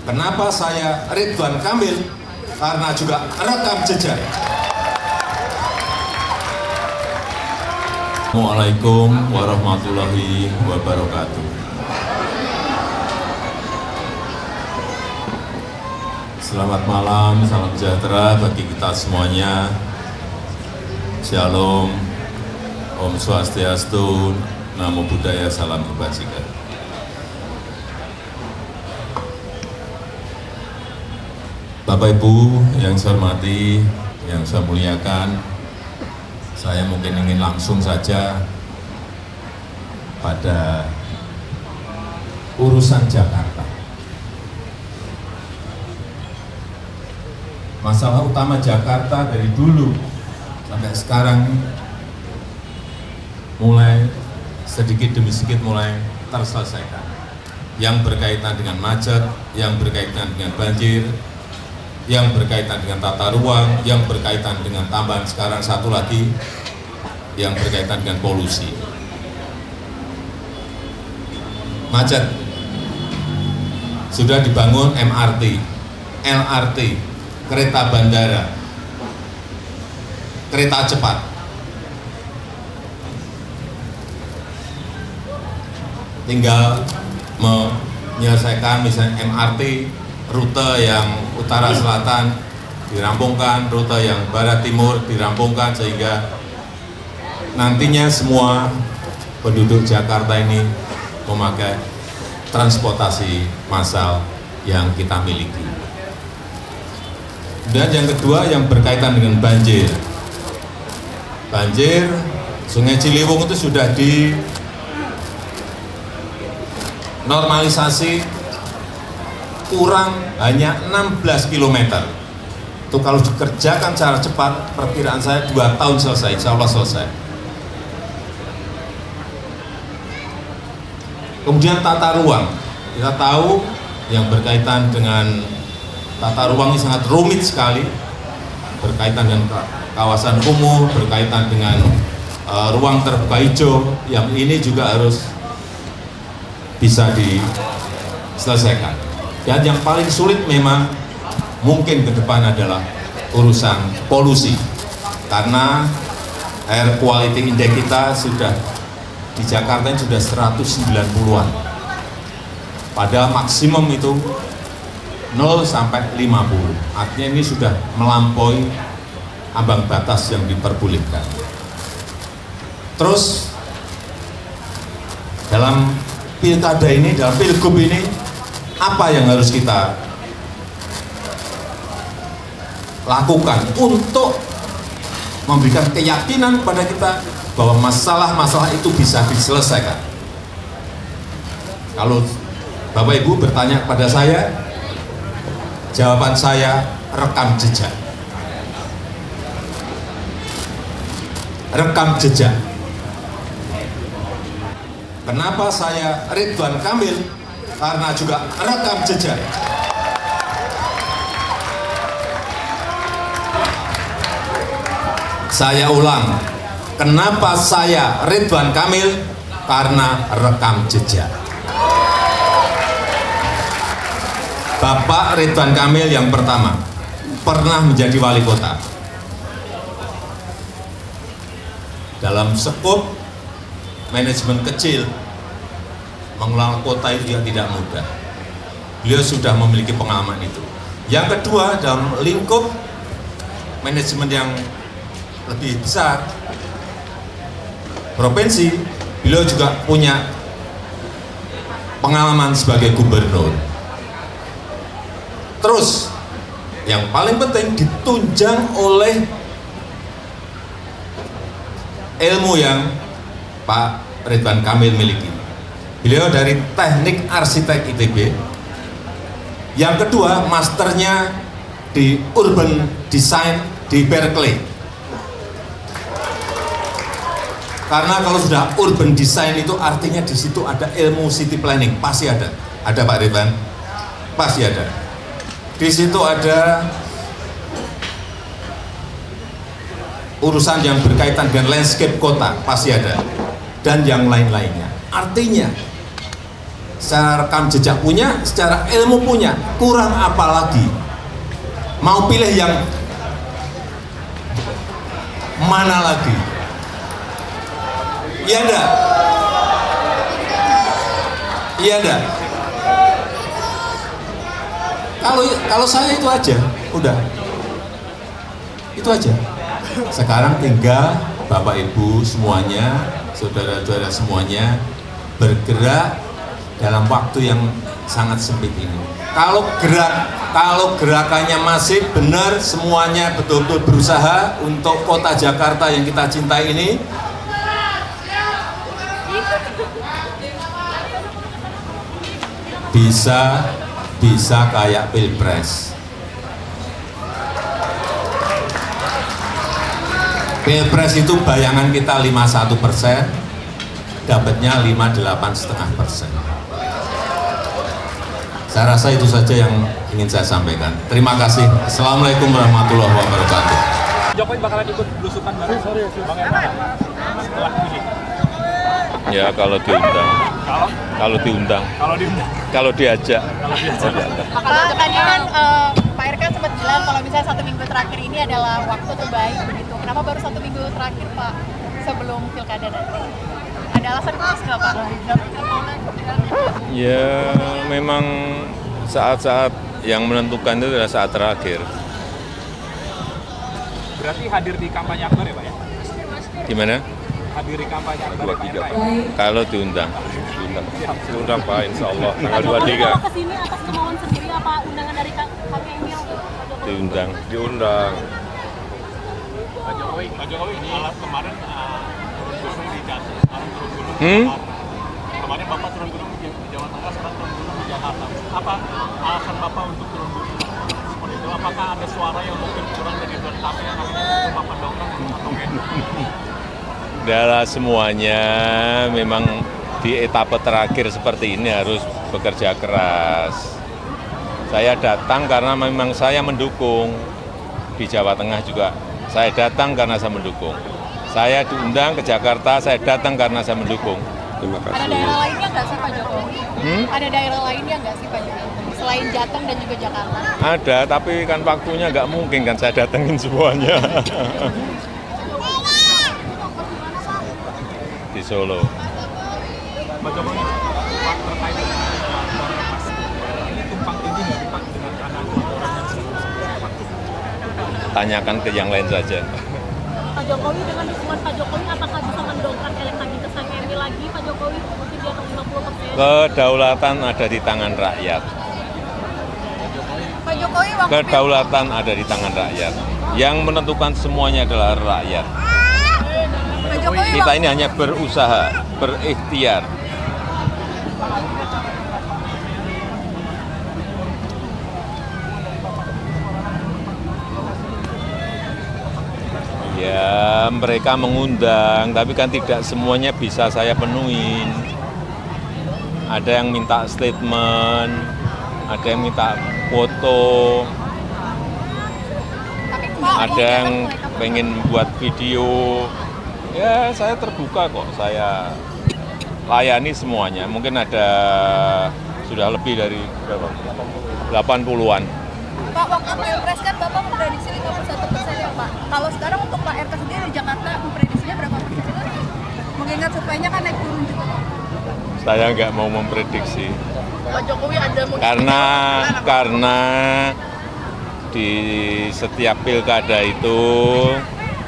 Kenapa saya Ridwan Kamil? Karena juga rekam jejak. Assalamualaikum warahmatullahi wabarakatuh. Selamat malam, salam sejahtera bagi kita semuanya. Shalom, Om Swastiastu, Namo Buddhaya, salam kebajikan. Bapak Ibu yang saya hormati, yang saya muliakan, saya mungkin ingin langsung saja pada urusan Jakarta. Masalah utama Jakarta dari dulu sampai sekarang mulai sedikit demi sedikit mulai terselesaikan. Yang berkaitan dengan macet, yang berkaitan dengan banjir, yang berkaitan dengan tata ruang, yang berkaitan dengan tambahan sekarang satu lagi yang berkaitan dengan polusi. Macet, sudah dibangun MRT, LRT, kereta bandara, kereta cepat. Tinggal menyelesaikan misalnya MRT, rute yang utara selatan dirampungkan, rute yang barat timur dirampungkan, sehingga nantinya semua penduduk Jakarta ini memakai transportasi massal yang kita miliki. Dan yang kedua yang berkaitan dengan banjir. Banjir Sungai Ciliwung itu sudah dinormalisasi kurang hanya 16 km. Itu kalau dikerjakan secara cepat, perkiraan saya 2 tahun selesai, insya Allah selesai. Kemudian tata ruang, kita tahu yang berkaitan dengan tata ruang ini sangat rumit sekali, berkaitan dengan kawasan kumuh, berkaitan dengan ruang terbuka hijau, yang ini juga harus bisa diselesaikan. Dan yang paling sulit memang mungkin ke depan adalah urusan polusi, karena air quality index kita sudah di Jakarta ini sudah 190-an, padahal maksimum itu 0 sampai 50, artinya ini sudah melampaui ambang batas yang diperbolehkan. Terus dalam pilkada ini, dalam pilgub ini, apa yang harus kita lakukan untuk memberikan keyakinan kepada kita bahwa masalah-masalah itu bisa diselesaikan? Kalau Bapak Ibu bertanya kepada saya, jawaban saya rekam jejak. Rekam jejak. Kenapa saya Ridwan Kamil? Karena juga rekam jejak. Saya ulang, kenapa saya Ridwan Kamil? Karena rekam jejak. Bapak Ridwan Kamil yang pertama pernah menjadi wali kota. Dalam skup manajemen kecil, mengelola kota itu juga tidak mudah. Beliau sudah memiliki pengalaman itu. Yang kedua, dalam lingkup manajemen yang lebih besar, provinsi, beliau juga punya pengalaman sebagai gubernur. Terus, yang paling penting ditunjang oleh ilmu yang Pak Ridwan Kamil miliki. Beliau dari teknik arsitek ITB. Yang kedua, masternya di urban design di Berkeley. Karena kalau sudah urban design itu artinya di situ ada ilmu city planning, pasti ada. Ada Pak Ridwan? Pasti ada. Di situ ada urusan yang berkaitan dengan landscape kota, pasti ada. Dan yang lain-lainnya. Artinya secara rekam jejak punya, secara ilmu punya, kurang apa lagi? Mau pilih yang mana lagi? Iya enggak? Iya enggak? Kalau saya itu aja, udah. Itu aja. Sekarang tinggal Bapak Ibu semuanya, saudara-saudara semuanya bergerak dalam waktu yang sangat sempit ini. Kalau gerakannya masih benar, semuanya betul-betul berusaha untuk kota Jakarta yang kita cintai ini, bisa kayak Pilpres. Pilpres itu bayangan kita 51%, dapatnya 58,5%. Saya rasa itu saja yang ingin saya sampaikan. Terima kasih. Assalamualaikum warahmatullahi wabarakatuh. Jokowi bakalan ikut belusukan bareng bagaimana setelah ini? Ya kalau diundang. Kalau diajak. Pak, tadi kan Pak RK sempat bilang kalau misalnya 1 minggu terakhir ini adalah waktu terbaik begitu. Kenapa baru 1 minggu terakhir Pak sebelum pilkada nanti? Ada alasan khusus nggak Pak? Ya memang saat-saat yang menentukan itu adalah saat terakhir. Berarti hadir di kampanye akbar ya Pak ya? Gimana? Hadir di kampanye akbar Pak RK ya? Kalau diundang Pak Insya Allah tanggal 23. Kalau kesini atas kemauan sendiri apa undangan dari Kang Emil? Diundang. Pak Jokowi alat kemarin turun gunung di Jakarta, turun gunung kemarin Bapak turun gunung di Jawa Tengah, sekarang turun gunung di Jakarta. Apa alasan Bapak untuk turun gunung seperti itu? Apakah ada suara yang mungkin kurang dari Ridwan Kamil yang akhirnya itu Bapak dongkrak atau enggak? Dalam semuanya memang di etapa terakhir seperti ini harus bekerja keras. Saya datang karena memang saya mendukung. Di Jawa Tengah juga saya datang karena saya mendukung. Saya diundang ke Jakarta, saya datang karena saya mendukung. Terima kasih. Ada daerah lainnya nggak sih Pak Jokowi? Ada daerah lainnya nggak sih Pak Jokowi? Selain Jateng dan juga Jakarta? Ada, tapi kan waktunya nggak mungkin kan saya datengin semuanya. Di Solo. Pak Jokowi, Pak terkait dengan Mas, ini tumpang tindih nggak Pak dengan kanan orang yang sebelum-sebelumnya? Tanyakan ke yang lain saja. Pak Jokowi dengan dukungan Pak Jokowi apakah bisa mendongkrak elektabilitas Kang Emil lagi Pak Jokowi mungkin di atas 50%? Kedaulatan ada di tangan rakyat. Pak Jokowi waktu Kedaulatan ada di tangan rakyat. Yang menentukan semuanya adalah rakyat. Pak Jokowi Kita ini hanya berusaha, berikhtiar. Ya, mereka mengundang, tapi kan tidak semuanya bisa saya penuhin. Ada yang minta statement, ada yang minta foto, ada yang pengen buat video. Ya, saya terbuka kok, saya layani semuanya. Mungkin ada sudah lebih dari berapa? 80-an. Pak, waktu Pilpres kan Bapak memprediksi 51% ya Pak. Kalau sekarang untuk Pak RK sendiri di Jakarta memprediksinya berapa persen? Mengingat surveinya kan naik turun juga Pak. Saya nggak mau memprediksi. Pak Jokowi ada Karena di setiap pilkada itu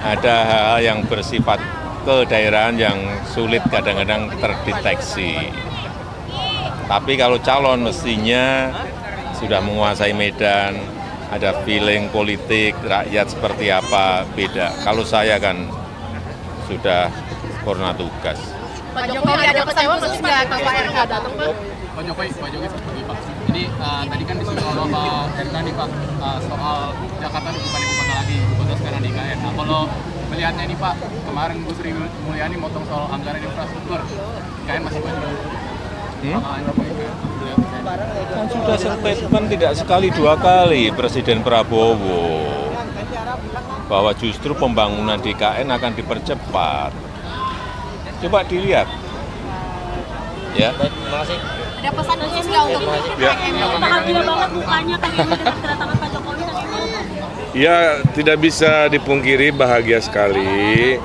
ada hal-hal yang bersifat kedaerahan yang sulit kadang-kadang terdeteksi. Tapi kalau calon mestinya sudah menguasai medan, ada feeling politik, rakyat seperti apa, beda. Kalau saya kan sudah purna tugas. Pak Jokowi ada kecewa nggak kalau Pak RK datang Pak? Pak Jokowi seperti Pak. Jadi tadi kan disinggung oleh Pak RK nih Pak soal Jakarta bukan ibu kota lagi, ibu kota sekarang di IKN. Nah kalau melihatnya nih Pak, kemarin Bu Sri Mulyani motong soal anggaran infrastruktur, IKN masih banyak. Kan sudah statement tidak sekali dua kali Presiden Prabowo bahwa justru pembangunan di IKN akan dipercepat. Coba dilihat Ya. Ada pesan khusus nggak untuk Ya. Kang Emil? Bahagia banget mukanya Kang Emil dengan kedatangan Pak Jokowi, Kang Emil. Ya, tidak bisa dipungkiri bahagia sekali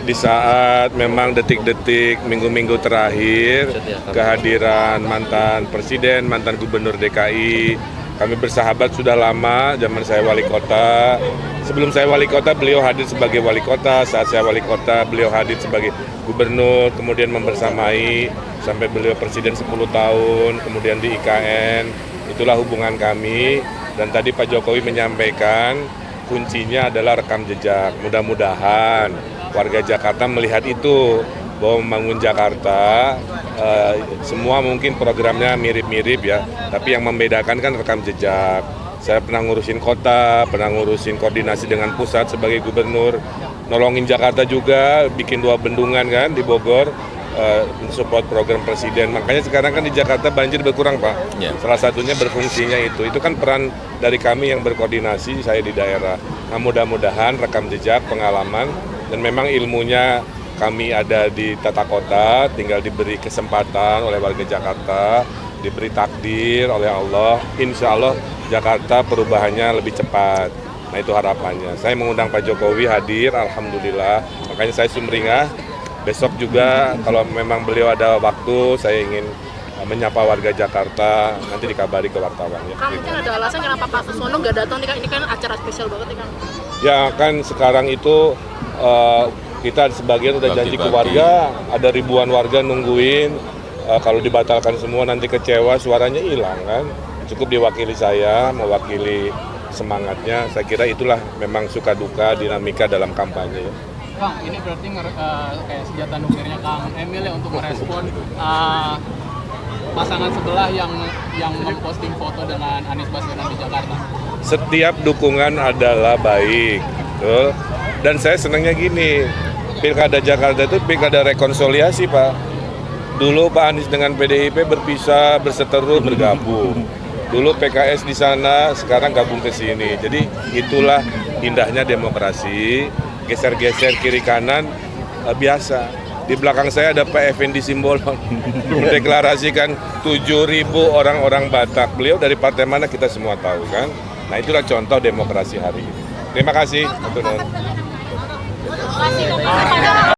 di saat memang detik-detik, minggu-minggu terakhir kehadiran mantan presiden, mantan gubernur DKI. Kami bersahabat sudah lama, zaman saya wali kota. Sebelum saya wali kota, beliau hadir sebagai wali kota. Saat saya wali kota, beliau hadir sebagai gubernur, kemudian membersamai sampai beliau presiden 10 tahun, kemudian di IKN. Itulah hubungan kami. Dan tadi Pak Jokowi menyampaikan kuncinya adalah rekam jejak. Mudah-mudahan warga Jakarta melihat itu, bahwa membangun Jakarta semua mungkin programnya mirip-mirip ya, tapi yang membedakan kan rekam jejak. Saya pernah ngurusin kota, pernah ngurusin koordinasi dengan pusat sebagai gubernur, nolongin Jakarta juga, bikin 2 bendungan kan di Bogor, support program presiden. Makanya sekarang kan di Jakarta banjir berkurang, Pak. Ya. Salah satunya berfungsinya itu kan peran dari kami yang berkoordinasi, saya di daerah. Nah, mudah-mudahan rekam jejak, pengalaman, dan memang ilmunya kami ada di tata kota, tinggal diberi kesempatan oleh warga Jakarta, diberi takdir oleh Allah. Insya Allah Jakarta perubahannya lebih cepat. Nah, itu harapannya. Saya mengundang Pak Jokowi hadir, alhamdulillah. Makanya saya sumringah. Besok juga kalau memang beliau ada waktu, saya ingin menyapa warga Jakarta, nanti dikabari ke wartawan. Ya. Kang, mungkin ada alasan kenapa Pak Suswono nggak datang nih Kang? Ini kan acara spesial banget nih Kang. Ya kan sekarang itu kita sebagian udah janji ke warga, ada ribuan warga nungguin. Kalau dibatalkan semua nanti kecewa, suaranya hilang kan. Cukup diwakili saya, mewakili semangatnya. Saya kira itulah memang suka duka dinamika dalam kampanye. Kang, ini berarti kayak senjata nukirnya Kang Emil ya untuk merespon pasangan sebelah yang memposting foto dengan Anies Baswedan di Jakarta. Setiap dukungan adalah baik, betul. Dan saya senangnya gini, Pilkada Jakarta itu pilkada rekonsiliasi, Pak. Dulu Pak Anies dengan PDIP berpisah, berseteru, bergabung. Dulu PKS di sana, sekarang gabung ke sini. Jadi itulah indahnya demokrasi. Geser-geser kiri kanan biasa. Di belakang saya ada Pak Effendi Simbolon mendeklarasikan 7.000 orang-orang Batak. Beliau dari partai mana kita semua tahu kan. Nah itulah contoh demokrasi hari ini. Terima kasih. Terima kasih.